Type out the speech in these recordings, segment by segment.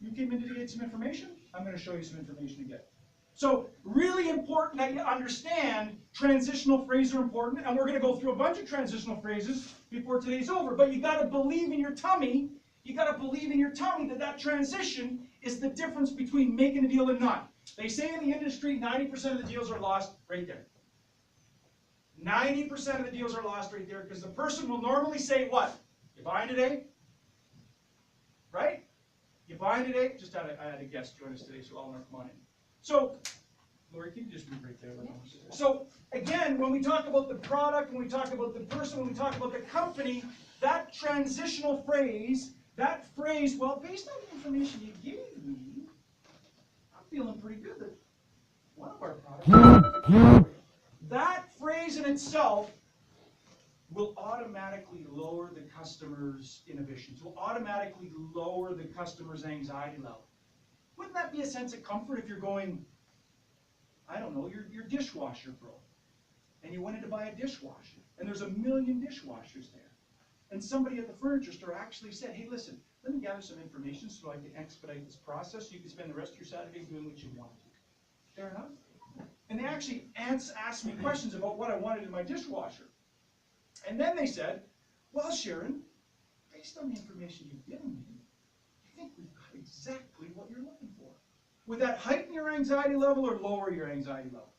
You came in to get some information, I'm going to show you some information again. So really important that you understand transitional phrases are important, and we're going to go through a bunch of transitional phrases before today's over. But you got to believe in your tummy, that that transition is the difference between making a deal and not. They say in the industry 90% of the deals are lost right there. 90% of the deals are lost right there because the person will normally say what? You buying today? Right? You buying today? I had a guest join us today, so I'll come on in. So, Lori, can you just move right there? So, again, when we talk about the product, when we talk about the person, when we talk about the company, that transitional phrase, well, based on the information you gave me, I'm feeling pretty good that one of our products, that phrase in itself will automatically lower the customer's inhibitions, will automatically lower the customer's anxiety level. Wouldn't that be a sense of comfort if you're going, I don't know, your dishwasher broke, and you wanted to buy a dishwasher, and there's a million dishwashers there, and somebody at the furniture store actually said, hey, listen, let me gather some information so I can expedite this process so you can spend the rest of your Saturday doing what you want to. Fair enough? And they actually asked me questions about what I wanted in my dishwasher. And then they said, well, Sharon, based on the information you've given me, I think we've got exactly what you're looking for. Would that heighten your anxiety level or lower your anxiety level?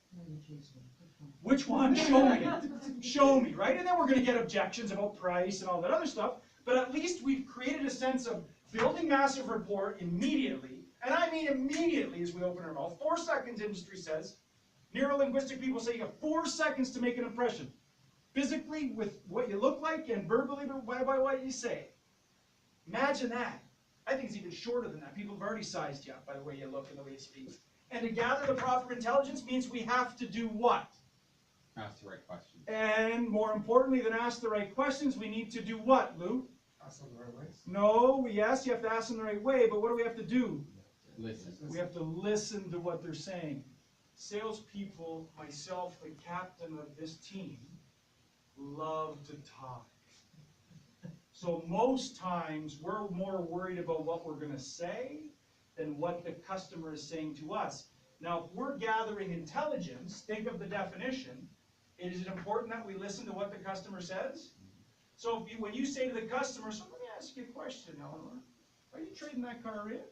Which one? Show me. Show me, right? And then we're going to get objections about price and all that other stuff. But at least we've created a sense of building massive rapport immediately. And I mean immediately as we open our mouth. 4 seconds, industry says. Neuro-linguistic people say you have 4 seconds to make an impression. Physically, with what you look like, and verbally by what you say. Imagine that. I think it's even shorter than that. People have already sized you up by the way you look and the way you speak. And to gather the proper intelligence means we have to do what? Ask the right questions. And more importantly than ask the right questions, we need to do what, Lou? Ask them the right ways. No, yes, you have to ask them the right way, but what do we have to do? Listen. We have to listen to what they're saying. Salespeople, myself, the captain of this team, love to talk. So most times we're more worried about what we're going to say than what the customer is saying to us. Now, if we're gathering intelligence, think of the definition. Is it important that we listen to what the customer says? So if when you say to the customer, so let me ask you a question, Eleanor. Are you trading that car in?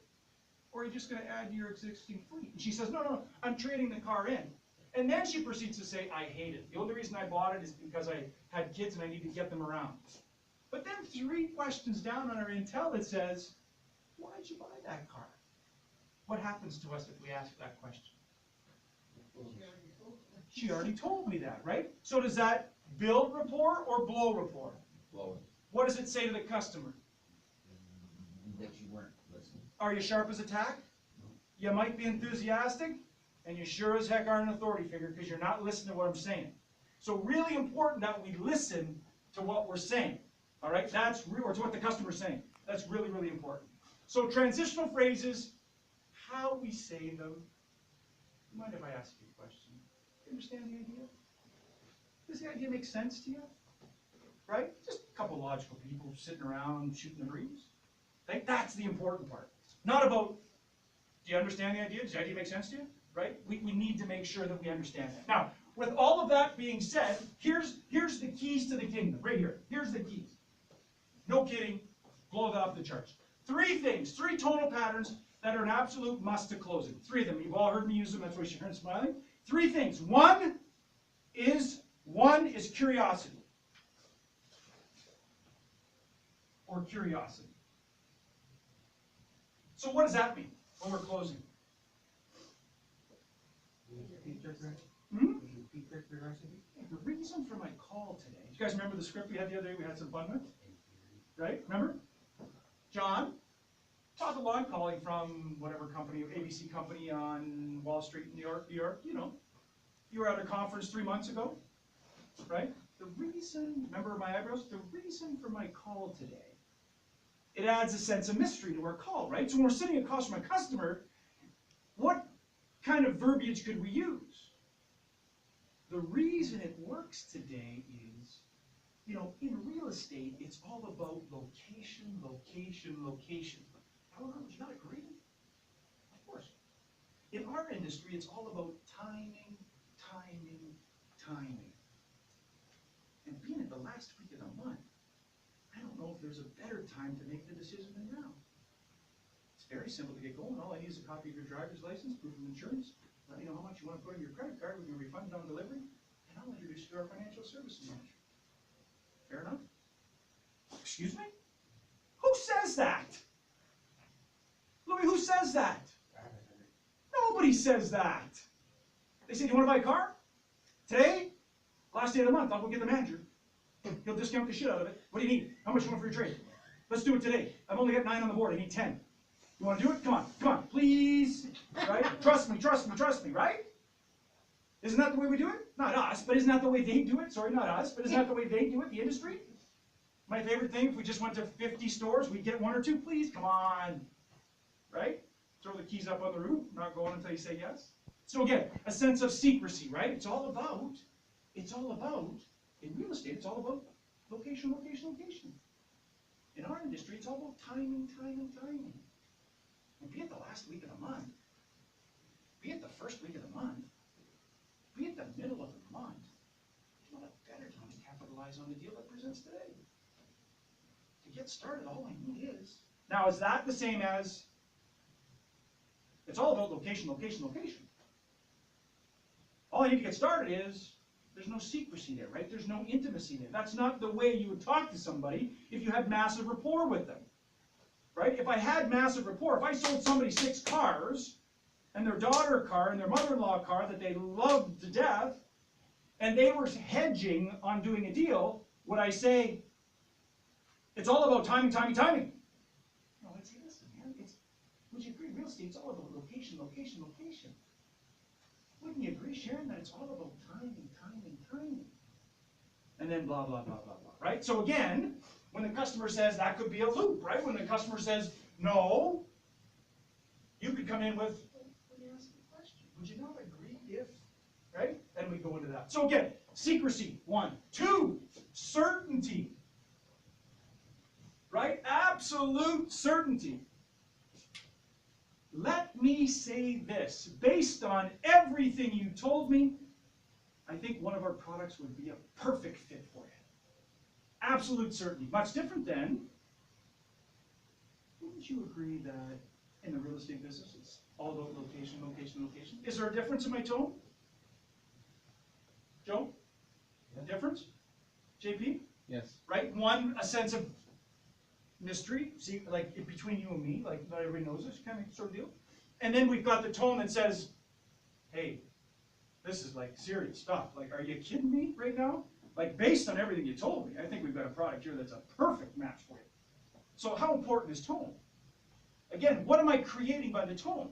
Or are you just going to add to your existing fleet? And she says, no, I'm trading the car in. And then she proceeds to say, I hate it. The only reason I bought it is because I had kids and I need to get them around. But then 3 questions down on our intel, it says, why did you buy that car? What happens to us if we ask that question? She already told me that, right? So does that build rapport or blow rapport? Blow it. What does it say to the customer? That you weren't listening. Are you sharp as a tack? You might be enthusiastic, and you sure as heck aren't an authority figure because you're not listening to what I'm saying. So really important that we listen to what we're saying. All right, or to what the customer's saying. That's really, really important. So transitional phrases, how we say them. Mind if I ask you a question? Do you understand the idea? Does the idea make sense to you? Right? Just a couple logical people sitting around shooting the breeze. Like, that's the important part. Not about, do you understand the idea? Does the idea make sense to you? Right? We need to make sure that we understand that. Now, with all of that being said, here's the keys to the kingdom. Right here. Here's the keys. No kidding. Blow it off the charts. 3 things, 3 tonal patterns that are an absolute must to closing. 3 of them. You've all heard me use them. That's why Sharon's smiling. 3 things. One is curiosity. Or curiosity. So what does that mean when we're closing? The reason for my call today. Do you guys remember the script we had the other day we had some fun with? Right? Remember? John, Todd Lalonde calling from whatever company, ABC company on Wall Street in New York, you know. You were at a conference 3 months ago, right? The reason, remember my eyebrows? The reason for my call today, it adds a sense of mystery to our call, right? So when we're sitting across from a customer, what kind of verbiage could we use? The reason it works today is, you know, in real estate, it's all about location, location, location. Eleanor, would you not agree? In our industry, it's all about timing, timing, timing. And being at the last week of the month, I don't know if there's a better time to make the decision than now. It's very simple to get going. All I need is a copy of your driver's license, proof of insurance, let me know how much you want to put on your credit card, we can refund it on delivery, and I'll introduce you to our financial services manager. Fair enough? Excuse me? Who says that? Louis, who says that? Nobody says that. They say, do you want to buy a car? Today? Last day of the month, I'll go get the manager. He'll discount the shit out of it. What do you need? How much do you want for your trade? Let's do it today. I've only got 9 on the board. I need 10. You want to do it? Come on, come on, please. Right? Trust me, trust me, trust me, right? Isn't that the way we do it? Not us, but isn't that the way they do it? Sorry, not us, but isn't that the way they do it, the industry? My favorite thing, if we just went to 50 stores, we'd get 1 or 2, please, come on. Right? Throw the keys up on the roof, not going until you say yes. So again, a sense of secrecy, right? It's all about, in real estate, it's all about location, location, location. In our industry, it's all about timing, timing, timing. And be it the last week of the month, be it the first week of the month, be it the middle of the month, there's not a better time to capitalize on the deal that presents today. To get started, all I need is. Now, is that the same as, it's all about location, location, location. All I need to get started is, there's no secrecy there, right? There's no intimacy there. That's not the way you would talk to somebody if you had massive rapport with them, right? If I had massive rapport, if I sold somebody 6 cars, and their daughter car, and their mother-in-law car that they loved to death, and they were hedging on doing a deal, would I say, it's all about timing, timing, timing? No, I'd say, listen, man, would you agree, real estate, it's all about location, location, location. Wouldn't you agree, Sharon, that it's all about timing, timing, timing? And then blah, blah, blah, blah, blah, right? So again, when the customer says, that could be a loop, right? When the customer says, no, you could come in with, let me ask you a question. Would you not agree if, right? And we go into that. So again, secrecy, 1. 2, certainty, right? Absolute certainty. Let me say this, based on everything you told me, I think one of our products would be a perfect fit for you. Absolute certainty. Much different than, wouldn't you agree that in the real estate business, it's all about location, location, location? Is there a difference in my tone? Joe? A difference? JP? Yes. Right? 1, a sense of mystery, see, like between you and me, like not everybody knows this kind of sort of deal. And then we've got the tone that says, hey, this is like serious stuff. Like, are you kidding me right now? Like, based on everything you told me, I think we've got a product here that's a perfect match for you. So how important is tone? Again, what am I creating by the tone?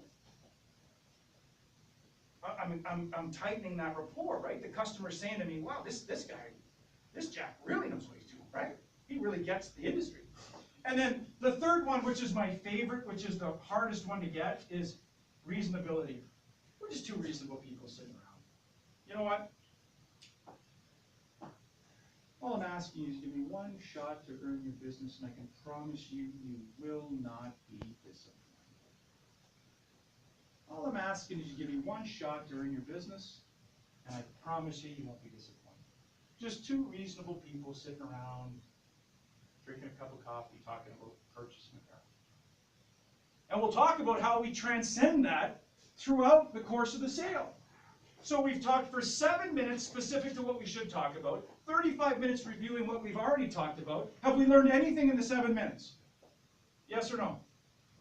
I'm tightening that rapport, right? The customer's saying to me, wow, this guy, this Jack really knows what he's doing, right? He really gets the industry. And then the third one, which is my favorite, which is the hardest one to get, is reasonability. We're just 2 reasonable people sitting around. You know what? All I'm asking you is give me 1 shot to earn your business, and I can promise you, you will not be disappointed. All I'm asking is you give me 1 shot to earn your business, and I promise you, you won't be disappointed. Just 2 reasonable people sitting around, drinking a cup of coffee, talking about purchasing a car. And we'll talk about how we transcend that throughout the course of the sale. So we've talked for 7 minutes specific to what we should talk about, 35 minutes reviewing what we've already talked about. Have we learned anything in the 7 minutes? Yes or no?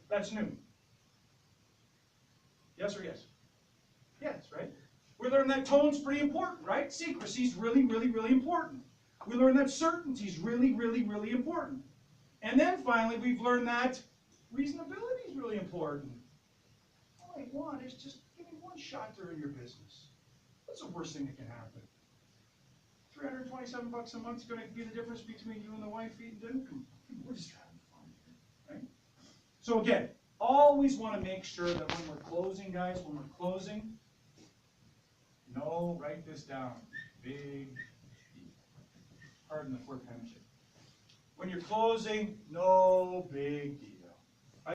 That's new. Yes or yes? Yes, right? We learned that tone's pretty important, right? Secrecy's really, really, really important. We learned that certainty's really, really, really important. And then finally, we've learned that reasonability is really important. All I want is just give me 1 shot to earn your business. What's the worst thing that can happen? $327 a month is going to be the difference between you and the wife eating dinner? We're just having fun here, right? So again, always want to make sure that when we're closing, guys, when we're closing, no, write this down. Big D. Pardon the poor penmanship. When you're closing, no big deal.